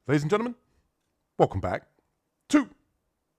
Ladies and gentlemen, welcome back to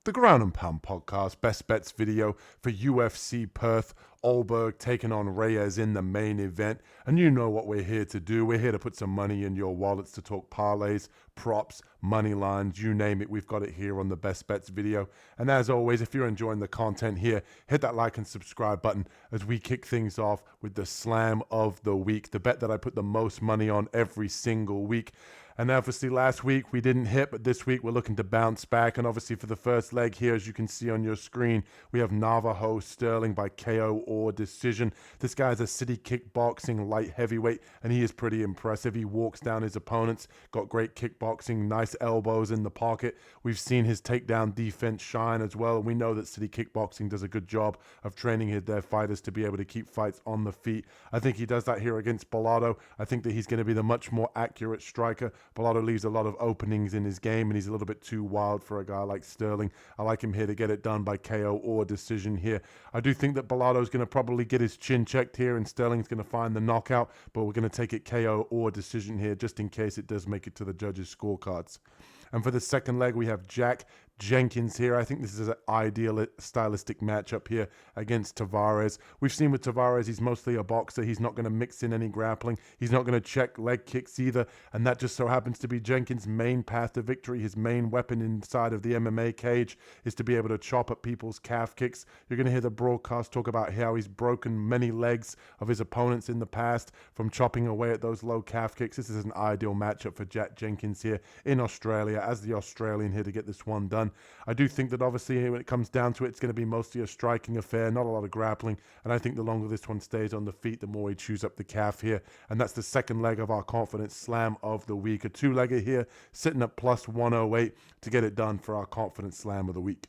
the Ground and Pound podcast, best bets video for UFC Perth. Ulberg taking on Reyes in the main event. And you know what we're here to do. We're here to put some money in your wallets to talk parlays, props, money lines, you name it. We've got it here on the best bets video. And as always, if you're enjoying the content here, hit that like and subscribe button as we kick things off with the slam of the week, the bet that I put the most money on every single week. And obviously last week we didn't hit, but this week we're looking to bounce back. And obviously for the first leg here, as you can see on your screen, we have Navajo Sterling by KO or decision. This guy's a city kickboxing light heavyweight, and he is pretty impressive. He walks down his opponents, got great kickboxing, nice elbows in the pocket. We've seen his takedown defense shine as well. And we know that city kickboxing does a good job of training their fighters to be able to keep fights on the feet. I think he does that here against Bilardo. I think that he's going to be the much more accurate striker. Bilardo leaves a lot of openings in his game, and he's a little bit too wild for a guy like Sterling. I like him here to get it done by KO or decision here. I do think that Bilardo's going to probably get his chin checked here, and Sterling's going to find the knockout, but we're going to take it KO or decision here just in case it does make it to the judges' scorecards. And for the second leg, we have Jack Jenkins here. I think this is an ideal stylistic matchup here against Tavares. We've seen with Tavares, he's mostly a boxer. He's not going to mix in any grappling. He's not going to check leg kicks either. And that just so happens to be Jenkins' main path to victory. His main weapon inside of the MMA cage is to be able to chop at people's calf kicks. You're going to hear the broadcast talk about how he's broken many legs of his opponents in the past from chopping away at those low calf kicks. This is an ideal matchup for Jack Jenkins here in Australia as the Australian here to get this one done. I do think that obviously when it comes down to it, it's going to be mostly a striking affair, not a lot of grappling. And I think the longer this one stays on the feet, the more he chews up the calf here. And that's the second leg of our confidence slam of the week. A two-legger here, sitting at plus 108 to get it done for our confidence slam of the week.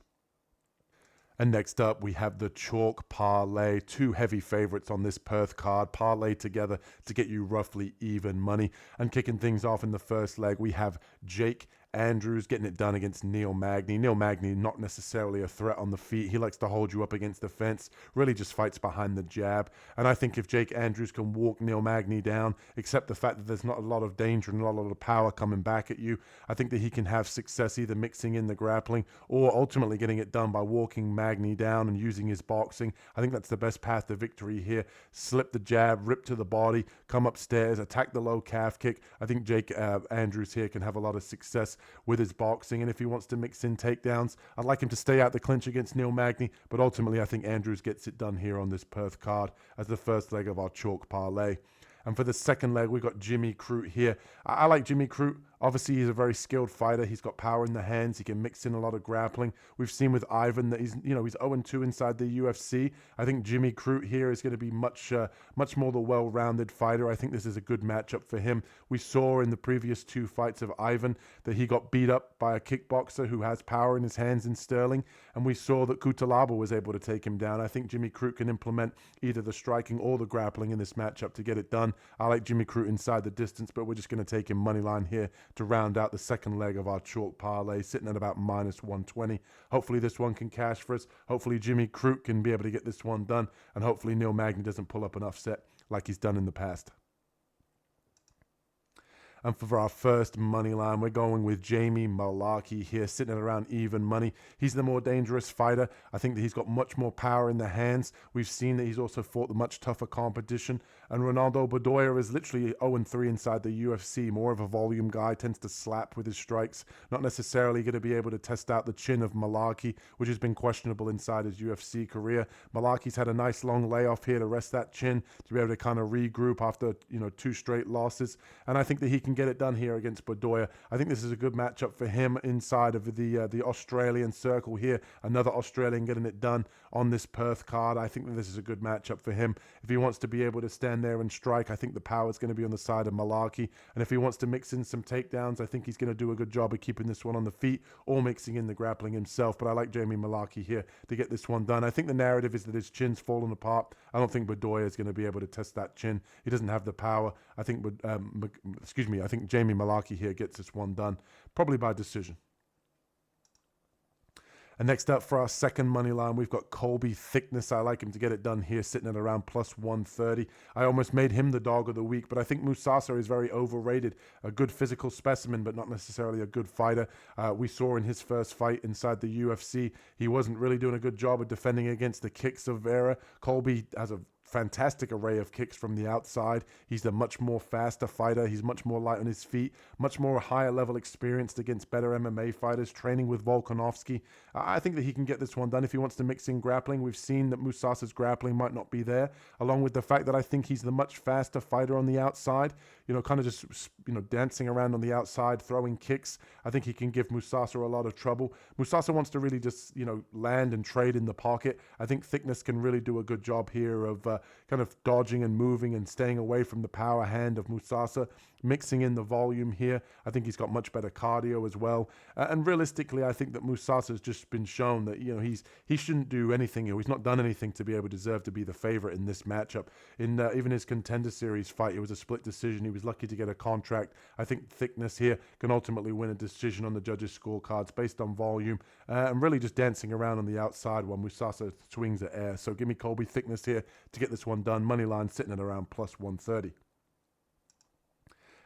And next up, we have the chalk parlay. Two heavy favorites on this Perth card. Parlay together to get you roughly even money. And kicking things off in the first leg, we have Jake Andrews getting it done against Neil Magny. Neil Magny, not necessarily a threat on the feet. He likes to hold you up against the fence, really just fights behind the jab. And I think if Jake Andrews can walk Neil Magny down, except the fact that there's not a lot of danger and not a lot of power coming back at you, I think that he can have success either mixing in the grappling or ultimately getting it done by walking Magny down and using his boxing. I think that's the best path to victory here. Slip the jab, rip to the body, come upstairs, attack the low calf kick. I think Jake Andrews here can have a lot of success with his boxing, and if he wants to mix in takedowns, I'd like him to stay out the clinch against Neil Magny, but ultimately I think Andrews gets it done here on this Perth card as the first leg of our chalk parlay. And for the second leg, we've got Jimmy Crute here. I like Jimmy Crute. Obviously, he's a very skilled fighter. He's got power in the hands. He can mix in a lot of grappling. We've seen with Ivan that he's 0-2 inside the UFC. I think Jimmy Crute here is going to be much more the well-rounded fighter. I think this is a good matchup for him. We saw in the previous two fights of Ivan that he got beat up by a kickboxer who has power in his hands in Sterling, and we saw that Kutalaba was able to take him down. I think Jimmy Crute can implement either the striking or the grappling in this matchup to get it done. I like Jimmy Crute inside the distance, but we're just going to take him money line here to round out the second leg of our chalk parlay, sitting at about minus 120. Hopefully this one can cash for us. Hopefully Jimmy Crute can be able to get this one done, and hopefully Neil Magny doesn't pull up an upset like he's done in the past. And for our first money line, we're going with Jamie Mullarkey here, sitting at around even money. He's the more dangerous fighter. I think that he's got much more power in the hands. We've seen that he's also fought the much tougher competition. And Ronaldo Bedoya is literally 0-3 inside the UFC. More of a volume guy, tends to slap with his strikes. Not necessarily going to be able to test out the chin of Mullarkey, which has been questionable inside his UFC career. Mullarkey's had a nice long layoff here to rest that chin, to be able to kind of regroup after two straight losses. And I think that he can get it done here against Bedoya. I think this is a good matchup for him inside of the Australian circle here. Another Australian getting it done on this Perth card. I think that this is a good matchup for him. If he wants to be able to stand there and strike, I think the power is going to be on the side of Mullarkey. And if he wants to mix in some takedowns, I think he's going to do a good job of keeping this one on the feet or mixing in the grappling himself. But I like Jamie Mullarkey here to get this one done. I think the narrative is that his chin's fallen apart. I don't think Bedoya is going to be able to test that chin. He doesn't have the power. I think Jamie Mullarkey here gets this one done, probably by decision. And next up for our second money line, we've got Colby Thickness. I like him to get it done here, sitting at around plus 130. I almost made him the dog of the week, but I think Mousasa is very overrated. A good physical specimen, but not necessarily a good fighter. We saw in his first fight inside the UFC, he wasn't really doing a good job of defending against the kicks of Vera. Colby has a fantastic array of kicks from the outside. He's a much more faster fighter. He's much more light on his feet, much more higher level experienced against better MMA fighters, training with Volkanovski. I think that he can get this one done if he wants to mix in grappling. We've seen that Moussa's grappling might not be there, along with the fact that I think he's the much faster fighter on the outside, kind of just, dancing around on the outside, throwing kicks. I think he can give Mousasa a lot of trouble. Mousasa wants to really just, land and trade in the pocket. I think Thickness can really do a good job here of kind of dodging and moving and staying away from the power hand of Mousasa, mixing in the volume here. I think he's got much better cardio as well. And realistically, I think that Mousasa has just been shown that, he shouldn't do anything. He's not done anything to be able to deserve to be the favorite in this matchup. In even his Contender Series fight, it was a split decision. He was lucky to get a contract. I think Thickness here can ultimately win a decision on the judges' scorecards based on volume and really just dancing around on the outside while Mousasa swings at air. So give me Colby Thickness here to get this one done. Money line sitting at around plus 130.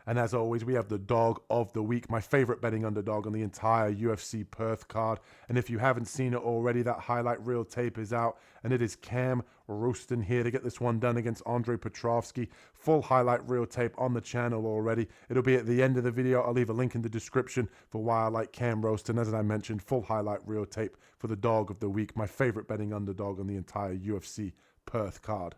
And as always, we have the dog of the week, my favorite betting underdog on the entire UFC Perth card. And if you haven't seen it already, that highlight reel tape is out, and it is Cam Roaston here to get this one done against Andre Petrovsky. Full highlight reel tape on the channel already. It'll be at the end of the video. I'll leave a link in the description for why I like Cam Roaston. As I mentioned, full highlight reel tape for the dog of the week, my favorite betting underdog on the entire UFC Perth card.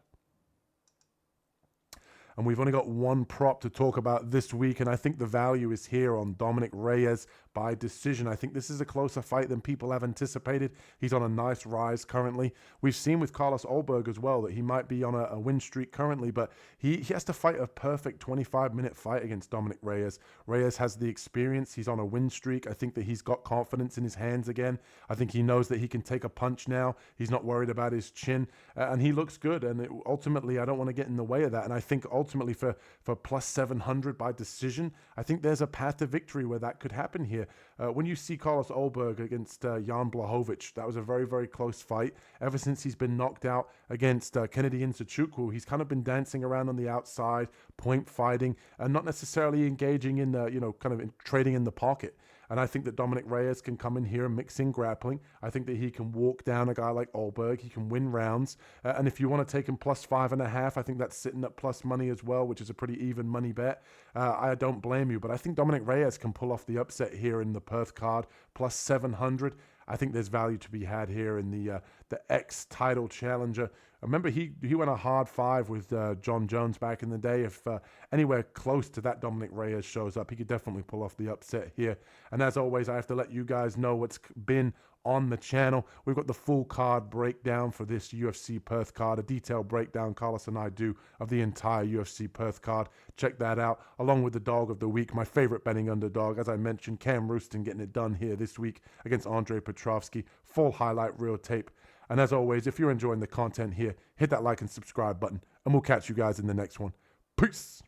And we've only got one prop to talk about this week, and I think the value is here on Dominic Reyes by decision. I think this is a closer fight than people have anticipated. He's on a nice rise currently. We've seen with Carlos Ulberg as well that he might be on a win streak currently, but he has to fight a perfect 25-minute fight against Dominic Reyes. Reyes has the experience. He's on a win streak. I think that he's got confidence in his hands again. I think he knows that he can take a punch now. He's not worried about his chin, and he looks good. And ultimately, I don't want to get in the way of that. And I think ultimately for plus 700 by decision, I think there's a path to victory where that could happen here. When you see Carlos Ulberg against Jan Blachowicz, that was a very, very close fight. Ever since he's been knocked out against Kennedy Nzechukwu, he's kind of been dancing around on the outside, point fighting, and not necessarily engaging in, trading in the pocket. And I think that Dominic Reyes can come in here and mix in grappling. I think that he can walk down a guy like Ulberg. He can win rounds. And if you want to take him plus 5.5, I think that's sitting at plus money as well, which is a pretty even money bet. I don't blame you, but I think Dominic Reyes can pull off the upset here in the Perth card, plus 700. I think there's value to be had here in the ex-title challenger. Remember, he went a hard 5 with John Jones back in the day. If anywhere close to that Dominic Reyes shows up, he could definitely pull off the upset here. And as always, I have to let you guys know what's been on the channel. We've got the full card breakdown for this UFC Perth card, a detailed breakdown Carlos and I do of the entire UFC Perth card. Check that out, along with the dog of the week, my favorite betting underdog. As I mentioned, Cam Roaston getting it done here this week against Andre Petrovsky. Full highlight reel tape. And as always, if you're enjoying the content here, hit that like and subscribe button, and we'll catch you guys in the next one. Peace.